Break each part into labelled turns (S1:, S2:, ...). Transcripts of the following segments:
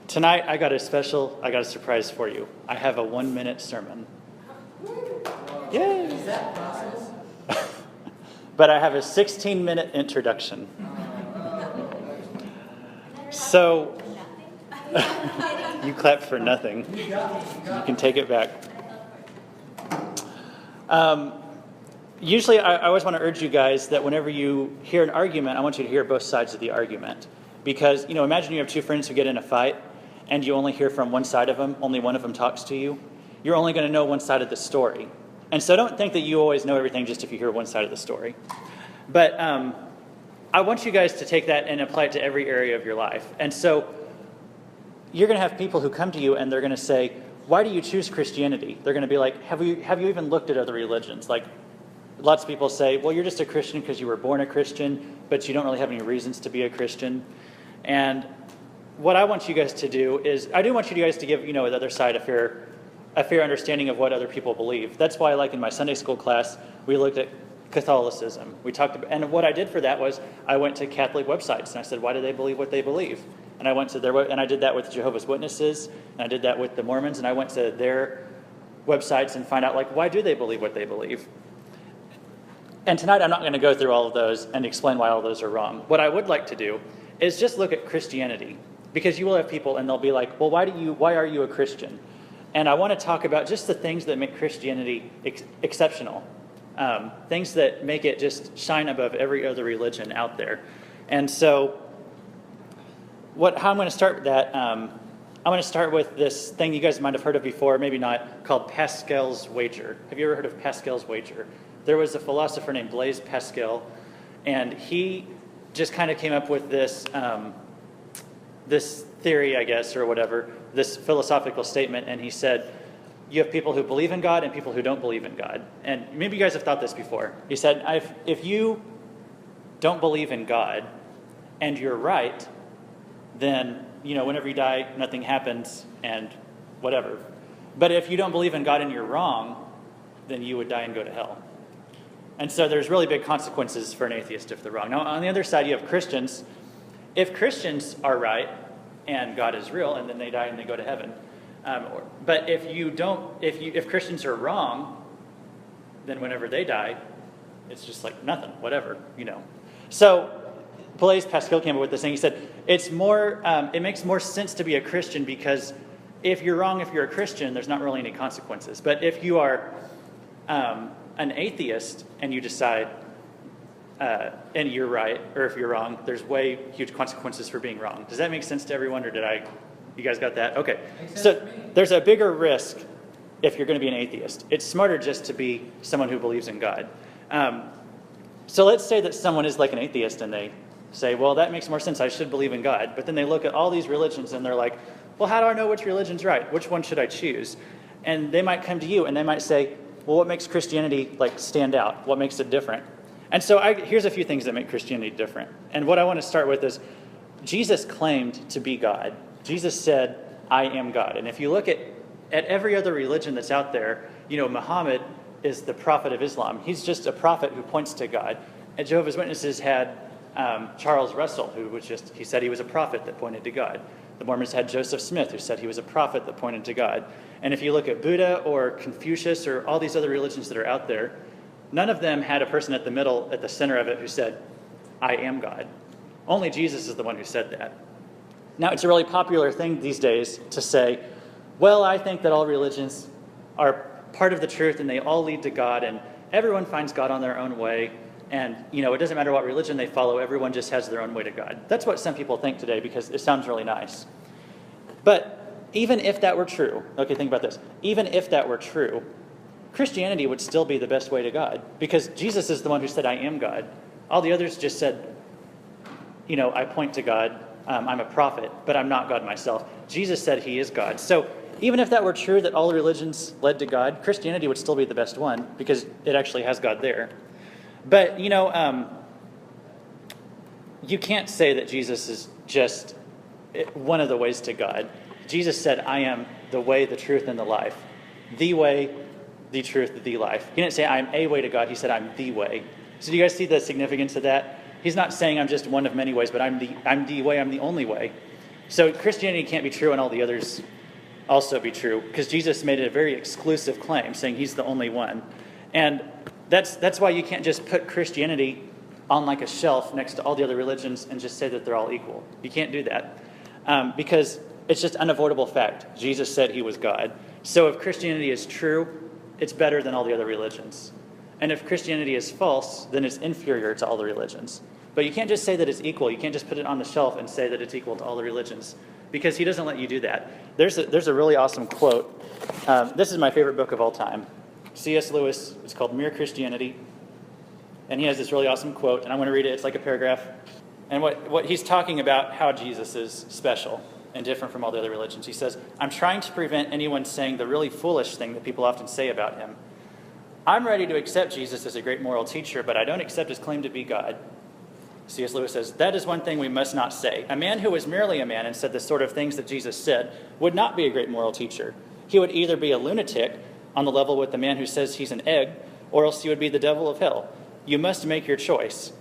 S1: Tonight, I got a surprise for you. I have a 1-minute sermon. Yay!
S2: Is that process?
S1: But I have a 16-minute introduction. So, you clapped for nothing. You can take it back. Usually, I always want to urge you guys that whenever you hear an argument, I want you to hear both sides of the argument. Because, imagine you have two friends who get in a fight, and you only hear from one side of them, only one of them talks to you. You're only going to know one side of the story. And so don't think that you always know everything just if you hear one side of the story. But I want you guys to take that and apply it to every area of your life. And so you're going to have people who come to you and they're going to say, why do you choose Christianity? They're going to be like, have you even looked at other religions? Like, lots of people say, well, you're just a Christian because you were born a Christian, but you don't really have any reasons to be a Christian. And what I want you guys to do is, I do want you guys to give, the other side a fair understanding of what other people believe. That's why, like in my Sunday school class, we looked at Catholicism. We talked about, and what I did for that was I went to Catholic websites and I said, why do they believe what they believe? And I went to and I did that with Jehovah's Witnesses, and I did that with the Mormons, and I went to their websites and find out, why do they believe what they believe? And tonight I'm not going to go through all of those and explain why all of those are wrong. What I would like to do is just look at Christianity, because you will have people and they'll be like, well, why are you a Christian? And I want to talk about just the things that make Christianity exceptional, things that make it just shine above every other religion out there. And so how I'm going to start with that, I'm going to start with this thing you guys might have heard of before, maybe not, called Pascal's wager. Have you ever heard of Pascal's wager? There was a philosopher named Blaise Pascal, and he just kind of came up with this theory, I guess, or whatever, this philosophical statement, and he said, you have people who believe in God and people who don't believe in God. And maybe you guys have thought this before. He said, if you don't believe in God and you're right, then, whenever you die, nothing happens and whatever. But if you don't believe in God and you're wrong, then you would die and go to hell. And so there's really big consequences for an atheist if they're wrong. Now, on the other side, you have Christians. If Christians are right and God is real, and then they die and they go to heaven. But if Christians are wrong, then whenever they die, it's just like nothing, whatever, So Blaise Pascal came up with this thing. He said, it makes more sense to be a Christian because if you're wrong, if you're a Christian, there's not really any consequences. But if you are an atheist and you decide, and you're right, or if you're wrong, there's way huge consequences for being wrong. Does that make sense to everyone, or you guys got that? Okay. So there's a bigger risk if you're going to be an atheist. It's smarter just to be someone who believes in God. So let's say that someone is like an atheist and they say, well, that makes more sense. I should believe in God. But then they look at all these religions and they're like, well, how do I know which religion's right? Which one should I choose? And they might come to you and they might say, well, what makes Christianity stand out? What makes it different? And so here's a few things that make Christianity different. And what I want to start with is Jesus claimed to be God. Jesus said, I am God. And if you look at every other religion that's out there, Muhammad is the prophet of Islam. He's just a prophet who points to God. And Jehovah's Witnesses had Charles Russell, he said he was a prophet that pointed to God. The Mormons had Joseph Smith, who said he was a prophet that pointed to God. And if you look at Buddha or Confucius or all these other religions that are out there, none of them had a person at the center of it who said, I am God. Only Jesus is the one who said that. Now, it's a really popular thing these days to say, well, I think that all religions are part of the truth and they all lead to God and everyone finds God on their own way. And, it doesn't matter what religion they follow, everyone just has their own way to God. That's what some people think today because it sounds really nice. But even if that were true, okay, think about this. Even if that were true, Christianity would still be the best way to God because Jesus is the one who said, I am God. All the others just said, I point to God. I'm a prophet, but I'm not God myself. Jesus said he is God. So even if that were true, that all religions led to God, Christianity would still be the best one because it actually has God there. But, you can't say that Jesus is just one of the ways to God. Jesus said, I am the way, the truth, and the life. The way, the truth, the life. He didn't say, I'm a way to God. He said, I'm the way. So do you guys see the significance of that? He's not saying I'm just one of many ways, but I'm the way, I'm the only way. So Christianity can't be true and all the others also be true, because Jesus made a very exclusive claim, saying he's the only one. And that's why you can't just put Christianity on like a shelf next to all the other religions and just say that they're all equal. You can't do that, because it's just unavoidable fact. Jesus said he was God. So if Christianity is true, it's better than all the other religions. And if Christianity is false, then it's inferior to all the religions. But you can't just say that it's equal. You can't just put it on the shelf and say that it's equal to all the religions, because he doesn't let you do that. There's a really awesome quote. This is my favorite book of all time. C.S. Lewis. It's called Mere Christianity. And he has this really awesome quote, and I'm going to read it. It's like a paragraph. And what he's talking about how Jesus is special and different from all the other religions. He says, "I'm trying to prevent anyone saying the really foolish thing that people often say about him. I'm ready to accept Jesus as a great moral teacher, but I don't accept his claim to be God." C.S. Lewis says, "That is one thing we must not say. A man who was merely a man and said the sort of things that Jesus said would not be a great moral teacher. He would either be a lunatic on the level with the man who says he's an egg, or else he would be the devil of hell. You must make your choice.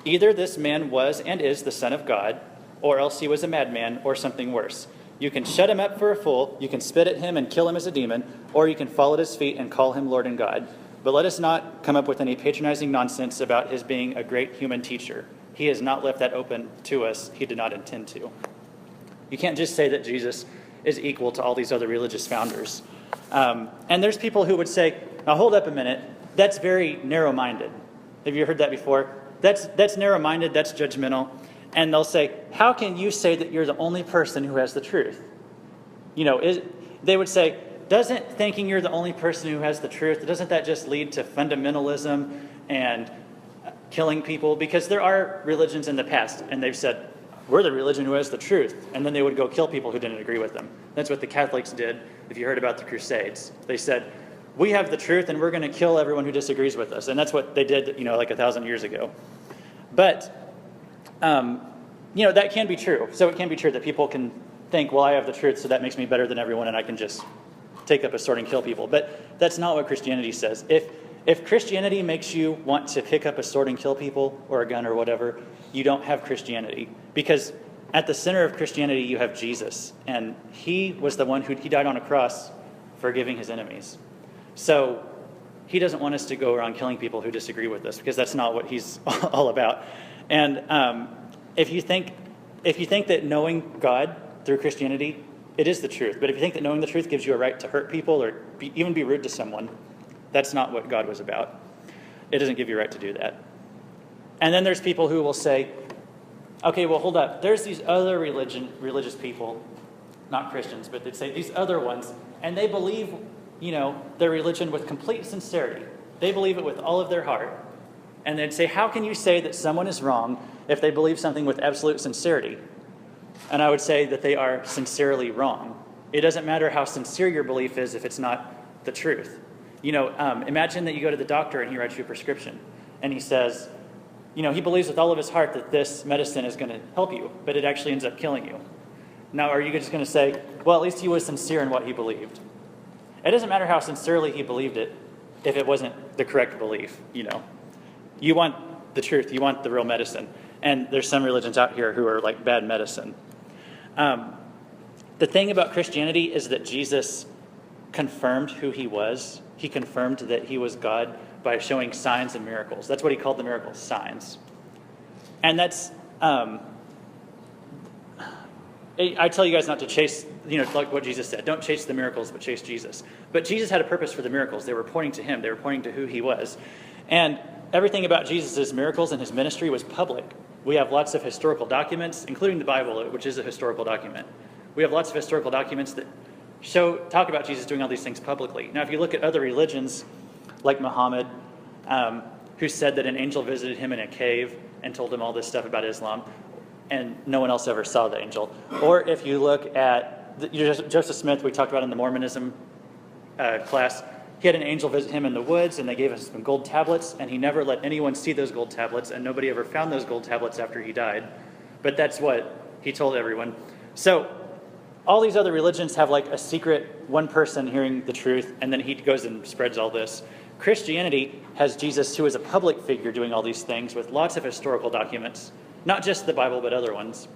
S1: Either this man was and is the Son of God, or else he was a madman or something worse. You can shut him up for a fool, you can spit at him and kill him as a demon, or you can fall at his feet and call him Lord and God. But let us not come up with any patronizing nonsense about his being a great human teacher. He has not left that open to us. He did not intend to." You can't just say that Jesus is equal to all these other religious founders. And there's people who would say, now hold up a minute, that's very narrow-minded. Have you heard that before? That's narrow-minded, that's judgmental. And they'll say, how can you say that you're the only person who has the truth? They would say, doesn't thinking you're the only person who has the truth, doesn't that just lead to fundamentalism and killing people? Because there are religions in the past, and they've said, we're the religion who has the truth. And then they would go kill people who didn't agree with them. That's what the Catholics did, if you heard about the Crusades. They said, we have the truth, and we're going to kill everyone who disagrees with us. And that's what they did, like 1,000 years ago. But, that can be true. So it can be true that people can think, well, I have the truth, so that makes me better than everyone, and I can just take up a sword and kill people. But that's not what Christianity says. If Christianity makes you want to pick up a sword and kill people, or a gun or whatever, you don't have Christianity. Because at the center of Christianity, you have Jesus. And he was the one he died on a cross forgiving his enemies. So he doesn't want us to go around killing people who disagree with us, because that's not what he's all about. And if you think that knowing God through Christianity, it is the truth. But if you think that knowing the truth gives you a right to hurt people or even be rude to someone, that's not what God was about. It doesn't give you a right to do that. And then there's people who will say, okay, well, hold up. There's these other religious people, not Christians, but they'd say these other ones, and they believe, their religion with complete sincerity. They believe it with all of their heart. And they'd say, how can you say that someone is wrong if they believe something with absolute sincerity? And I would say that they are sincerely wrong. It doesn't matter how sincere your belief is if it's not the truth. Imagine that you go to the doctor and he writes you a prescription. And he says, he believes with all of his heart that this medicine is going to help you, but it actually ends up killing you. Now, are you just going to say, well, at least he was sincere in what he believed? It doesn't matter how sincerely he believed it if it wasn't the correct belief, You want the truth. You want the real medicine. And there's some religions out here who are like bad medicine. The thing about Christianity is that Jesus confirmed who he was. He confirmed that he was God by showing signs and miracles. That's what he called the miracles, signs. And that's, I tell you guys not to chase, like what Jesus said. Don't chase the miracles, but chase Jesus. But Jesus had a purpose for the miracles. They were pointing to him. They were pointing to who he was. And everything about Jesus' miracles and his ministry was public. We have lots of historical documents, including the Bible, which is a historical document. We have lots of historical documents that talk about Jesus doing all these things publicly. Now, if you look at other religions, like Muhammad, who said that an angel visited him in a cave and told him all this stuff about Islam, and no one else ever saw the angel. Or if you look at Joseph Smith, we talked about in the Mormonism class, he had an angel visit him in the woods, and they gave him some gold tablets, and he never let anyone see those gold tablets, and nobody ever found those gold tablets after he died. But that's what he told everyone. So all these other religions have like a secret one person hearing the truth, and then he goes and spreads all this. Christianity has Jesus, who is a public figure, doing all these things with lots of historical documents, not just the Bible, but other ones.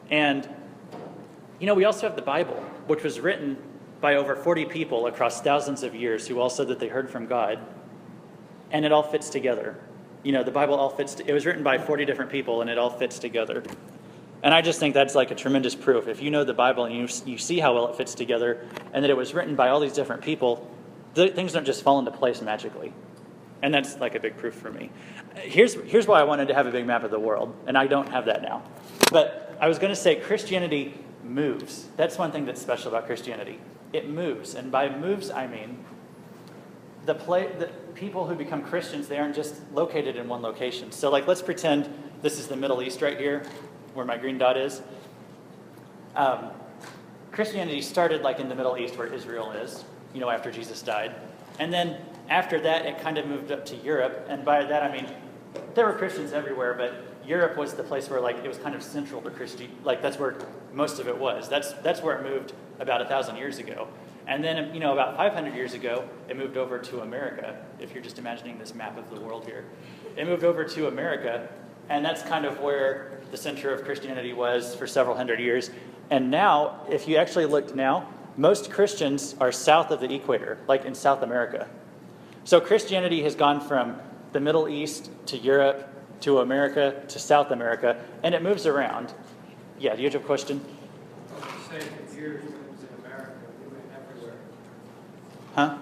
S1: And We also have the Bible, which was written by over 40 people across thousands of years who all said that they heard from God, and it all fits together. The Bible all fits. It was written by 40 different people, and it all fits together. And I just think that's like a tremendous proof. If you know the Bible and you see how well it fits together, and that it was written by all these different people, things don't just fall into place magically. And that's like a big proof for me. Here's why I wanted to have a big map of the world, and I don't have that now. But I was going to say Christianity moves. That's one thing that's special about Christianity. It moves, and by moves I mean the people who become Christians, they aren't just located in one location. So like, let's pretend this is the Middle East right here, where my green dot is. Christianity started like in the Middle East where Israel is, after Jesus died. And then after that, it kind of moved up to Europe. And by that, I mean, there were Christians everywhere, but Europe was the place where like it was kind of central to Christianity. Like that's where most of it was. That's where it moved about 1,000 years ago. And then, about 500 years ago, it moved over to America, if you're just imagining this map of the world here. It moved over to America, and that's kind of where the center of Christianity was for several hundred years. And now, if you actually look now, most Christians are south of the equator, like in South America. So Christianity has gone from the Middle East to Europe to America to South America, and it moves around. Yeah, do you have a question?
S2: I was saying for years when it was in America, we went everywhere.
S1: Huh?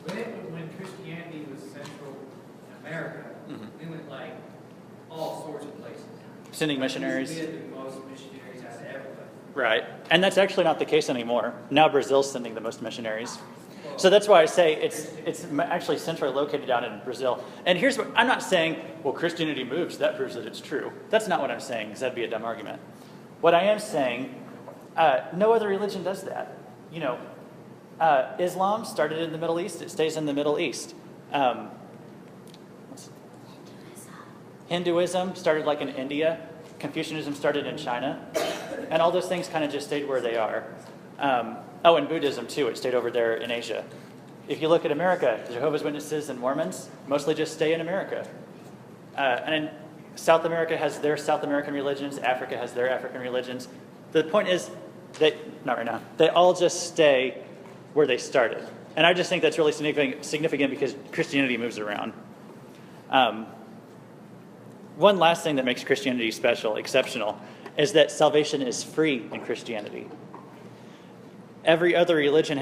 S2: When Christianity was central in America, we went like all sorts of places.
S1: Sending missionaries.
S2: We had the most missionaries out of everybody.
S1: Right. And that's actually not the case anymore. Now Brazil's sending the most missionaries. So that's why I say it's actually centrally located down in Brazil. And here's what, I'm not saying, well, Christianity moves, that proves that it's true. That's not what I'm saying, because that'd be a dumb argument. What I am saying, no other religion does that. Islam started in the Middle East, it stays in the Middle East. Hinduism started like in India. Confucianism started in China. And all those things kind of just stayed where they are. And Buddhism too, it stayed over there in Asia. If you look at America, Jehovah's Witnesses and Mormons mostly just stay in America. And South America has their South American religions, Africa has their African religions. The point is, not right now, they all just stay where they started. And I just think that's really significant because Christianity moves around. One last thing that makes Christianity special, exceptional, is that salvation is free in Christianity. Every other religion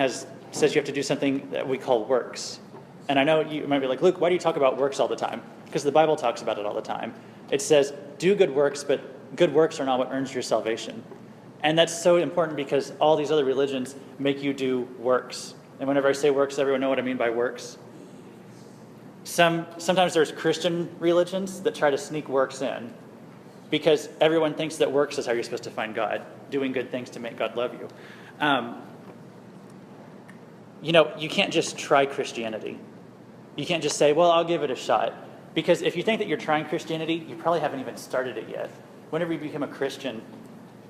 S1: says you have to do something that we call works. And I know you might be like, Luke, why do you talk about works all the time? Because the Bible talks about it all the time. It says, do good works, but good works are not what earns your salvation. And that's so important because all these other religions make you do works. And whenever I say works, everyone know what I mean by works? Sometimes there's Christian religions that try to sneak works in because everyone thinks that works is how you're supposed to find God, doing good things to make God love you. You can't just try Christianity. You can't just say, well, I'll give it a shot. Because if you think that you're trying Christianity, you probably haven't even started it yet. Whenever you become a Christian,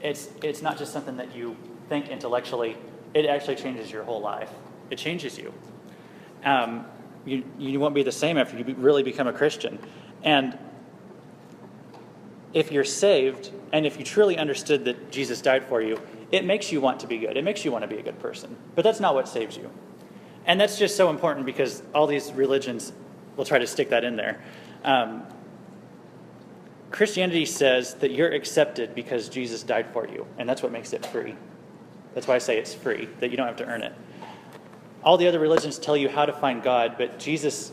S1: it's not just something that you think intellectually. It actually changes your whole life. It changes you. You won't be the same after you really become a Christian. And if you're saved, and if you truly understood that Jesus died for you, it makes you want to be good. It makes you want to be a good person. But that's not what saves you. And that's just so important because all these religions will try to stick that in there. Christianity says that you're accepted because Jesus died for you, and that's what makes it free. That's why I say it's free, that you don't have to earn it. All the other religions tell you how to find God, but Jesus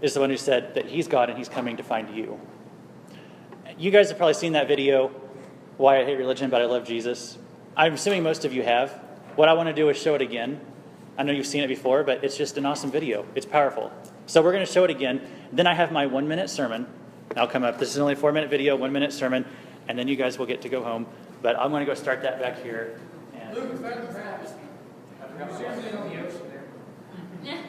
S1: is the one who said that he's God and he's coming to find you. You guys have probably seen that video, Why I Hate Religion, But I Love Jesus. I'm assuming most of you have. What I want to do is show it again. I know you've seen it before, but it's just an awesome video. It's powerful. So we're going to show it again. Then I have my 1-minute sermon. I'll come up. This is only a 4-minute video, 1-minute sermon, and then you guys will get to go home. But I'm going to go start that back here. And
S2: Luke, is that crabs? Seriously on the ocean there.
S3: Yeah.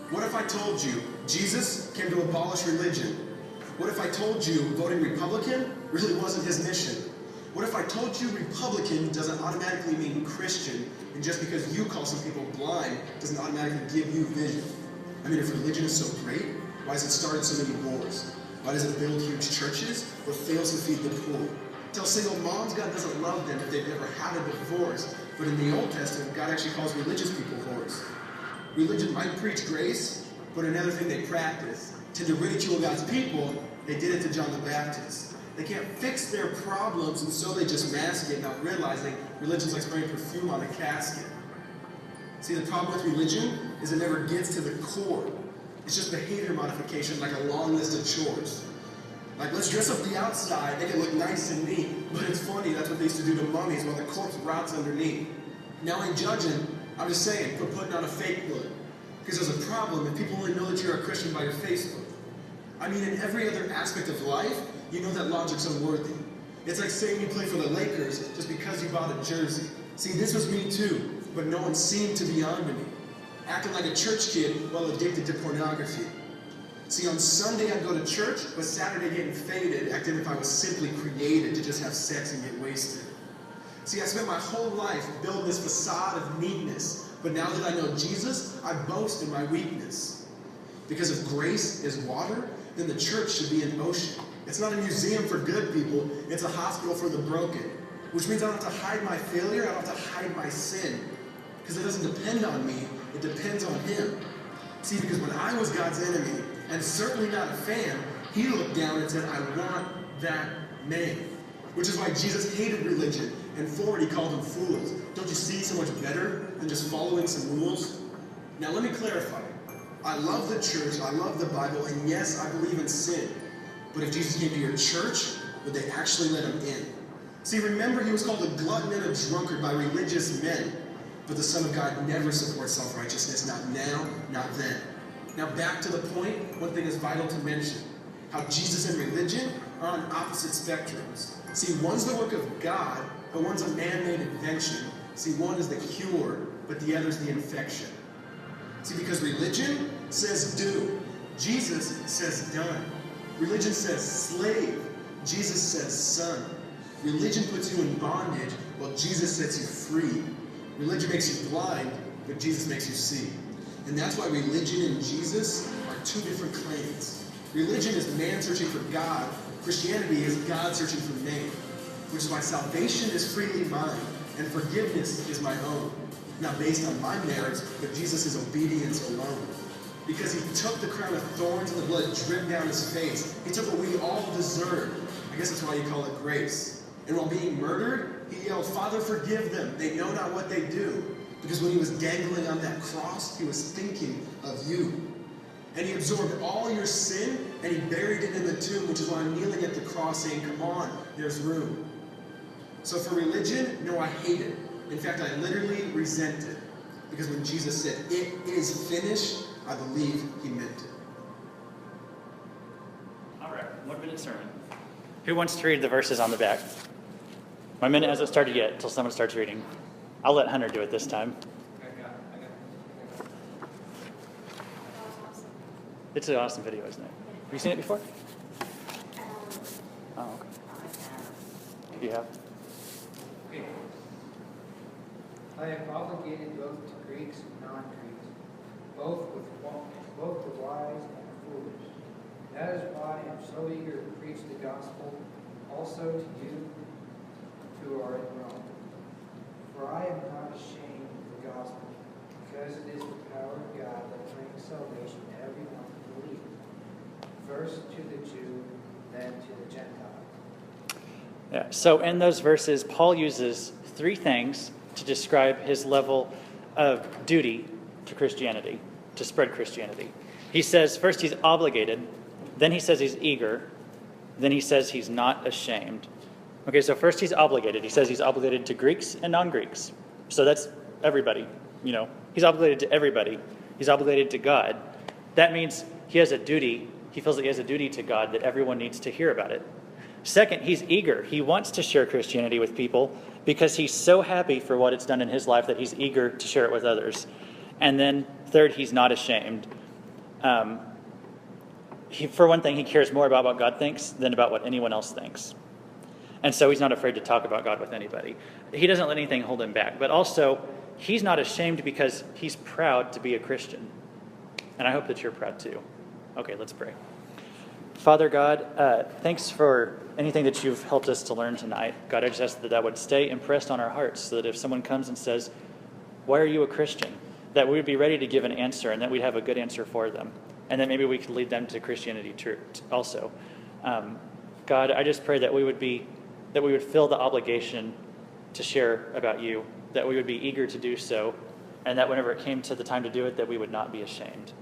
S4: What if I told you Jesus came to abolish religion
S3: What if I told you voting Republican really wasn't his mission? What if I told you Republican doesn't automatically mean Christian, and just because you call some people blind doesn't automatically give you vision? I mean, if religion is so great, why has it started so many wars? Why does it build huge churches or fails to feed the poor? Tell single moms God doesn't love them if they've never had a divorce, but in the Old Testament, God actually calls religious people whores. Religion might preach grace, but another thing they practice. To ridicule God's people, they did it to John the Baptist. They can't fix their problems, and so they just mask it, not realizing religion's like spraying perfume on a casket. See, the problem with religion is it never gets to the core. It's just behavior modification, like a long list of chores. Like, let's dress up the outside, make it look nice and neat. But it's funny, that's what they used to do to mummies while the corpse rots underneath. Now, I ain't judging, I'm just saying, quit putting on a fake look. Because there's a problem if people only know that you're a Christian by your Facebook. I mean, in every other aspect of life, you know that logic's unworthy. It's like saying you play for the Lakers just because you bought a jersey. See, this was me too, but no one seemed to be on to me. Acting like a church kid while addicted to pornography. See, on Sunday I'd go to church, but Saturday getting faded, acting if I was simply created to just have sex and get wasted. See, I spent my whole life building this facade of neatness, but now that I know Jesus, I boast in my weakness. Because if grace is water, then the church should be an ocean. It's not a museum for good people, it's a hospital for the broken. Which means I don't have to hide my failure, I don't have to hide my sin. Because it doesn't depend on me, it depends on Him. See, because when I was God's enemy, and certainly not a fan, He looked down and said, I want that man. Which is why Jesus hated religion, and for it He called them fools. Don't you see so much better than just following some rules? Now let me clarify. I love the church, I love the Bible, and yes, I believe in sin. But if Jesus came to your church, would they actually let Him in? See, remember He was called a glutton and a drunkard by religious men. But the Son of God never supports self-righteousness, not now, not then. Now back to the point, one thing is vital to mention. How Jesus and religion are on opposite spectrums. See, one's the work of God, but one's a man-made invention. See, one is the cure, but the other's the infection. See, because religion says do. Jesus says done. Religion says slave. Jesus says son. Religion puts you in bondage, while Jesus sets you free. Religion makes you blind, but Jesus makes you see. And that's why religion and Jesus are two different claims. Religion is man searching for God. Christianity is God searching for man. Which is why salvation is freely mine, and forgiveness is my own. Not based on my merits, but Jesus' obedience alone. Because He took the crown of thorns and the blood dripped down His face. He took what we all deserve. I guess that's why you call it grace. And while being murdered, He yelled, Father, forgive them. They know not what they do. Because when He was dangling on that cross, He was thinking of you. And He absorbed all your sin, and He buried it in the tomb, which is why I'm kneeling at the cross saying, come on, there's room. So for religion, no, I hate it. In fact, I literally resent it. Because when Jesus said, it is finished, I believe He meant it.
S1: All right, 1 minute sermon. Who wants to read the verses on the back? My minute hasn't started yet until someone starts reading. I'll let Hunter do it this time.
S2: I got it.
S1: It's an awesome video, isn't it? Have you seen it before? Oh, okay. You have?
S2: Okay. I am obligated both to Greeks and non-Greeks, both the wise and the foolish. That is why I am so eager to preach the gospel also to you who are in Rome. For I am not ashamed of the gospel, because it is the power of God that brings salvation to everyone who believes, first to the Jew, then to the Gentile.
S1: Yeah. So in those verses, Paul uses three things to describe his level of duty to Christianity, to spread Christianity. He says first he's obligated, then he says he's eager, then he says he's not ashamed. Okay, so first he's obligated. He says he's obligated to Greeks and non-Greeks. So that's everybody, He's obligated to everybody. He's obligated to God. That means he has a duty. He feels that he has a duty to God that everyone needs to hear about it. Second, he's eager. He wants to share Christianity with people because he's so happy for what it's done in his life that he's eager to share it with others. And then third, he's not ashamed. for one thing, he cares more about what God thinks than about what anyone else thinks. And so he's not afraid to talk about God with anybody. He doesn't let anything hold him back. But also, he's not ashamed because he's proud to be a Christian. And I hope that you're proud too. Okay, let's pray. Father God, thanks for anything that you've helped us to learn tonight. God, I just ask that that would stay impressed on our hearts so that if someone comes and says, why are you a Christian? That we would be ready to give an answer and that we'd have a good answer for them. And then maybe we could lead them to Christianity also. God, I just pray that we would feel the obligation to share about you, that we would be eager to do so, and that whenever it came to the time to do it, that we would not be ashamed.